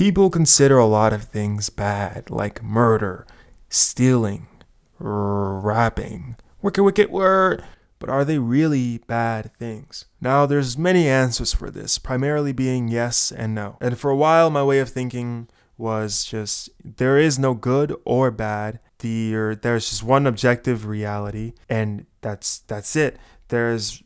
People consider a lot of things bad, like murder, stealing, rapping, wicked, wicked word. But are they really bad things? Now, there's many answers for this, primarily being yes and no. And for a while, my way of thinking was just there is no good or bad. There's just one objective reality, and that's it. There's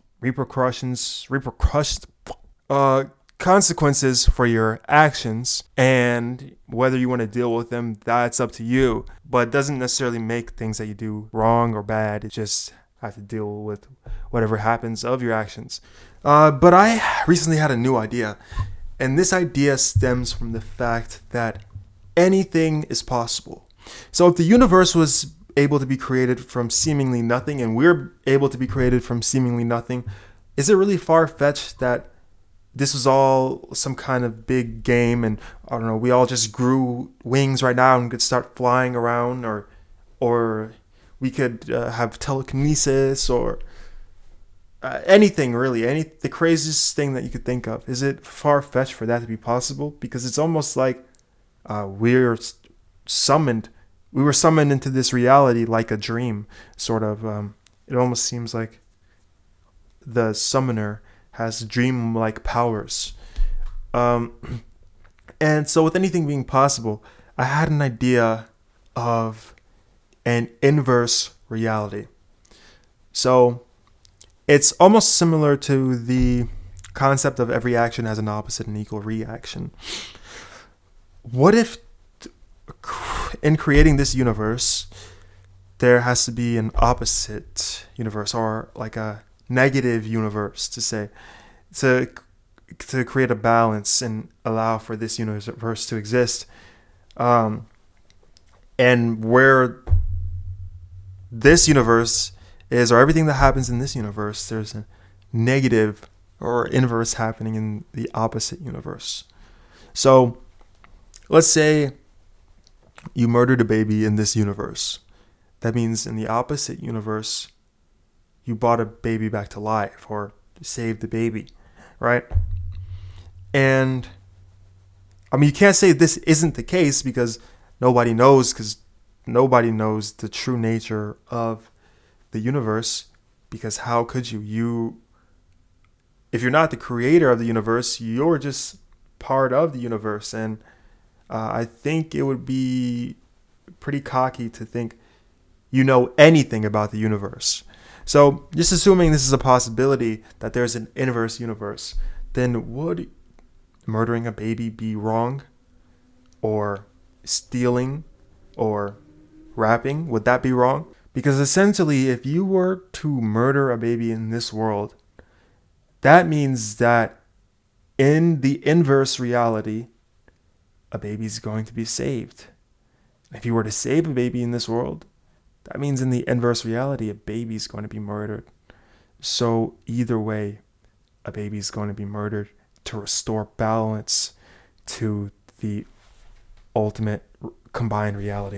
uh, consequences for your actions, and whether you want to deal with them, that's up to you. But it doesn't necessarily make things that you do wrong or bad. It just have to deal with whatever happens of your actions. But I recently had a new idea, and this idea stems from the fact that anything is possible. So if the universe was able to be created from seemingly nothing, and we're able to be created from seemingly nothing, is it really far-fetched that this was all some kind of big game, and I don't know, we all just grew wings right now and could start flying around, or we could have telekinesis, or anything really, the craziest thing that you could think of? Is it far-fetched for that to be possible? Because it's almost like we're summoned. We were summoned into this reality like a dream, sort of. It almost seems like the summoner has dream-like powers. And so with anything being possible, I had an idea of an inverse reality. So it's almost similar to the concept of every action has an opposite and equal reaction. What if in creating this universe, there has to be an opposite universe, or like a negative universe, to create a balance and allow for this universe to exist, and where this universe is, or everything that happens in this universe, there's a negative or inverse happening in the opposite universe. So let's say you murdered a baby in this universe. That means in the opposite universe, you brought a baby back to life, or saved the baby, right? And I mean, you can't say this isn't the case, because nobody knows the true nature of the universe. Because how could you? If you're not the creator of the universe, you're just part of the universe. And I think it would be pretty cocky to think you know anything about the universe. So just assuming this is a possibility, that there's an inverse universe, then would murdering a baby be wrong? Or stealing or rapping, would that be wrong? Because essentially, if you were to murder a baby in this world, that means that in the inverse reality, a baby's going to be saved. If you were to save a baby in this world, that means in the inverse reality, a baby's going to be murdered. So either way, a baby's going to be murdered to restore balance to the ultimate combined reality.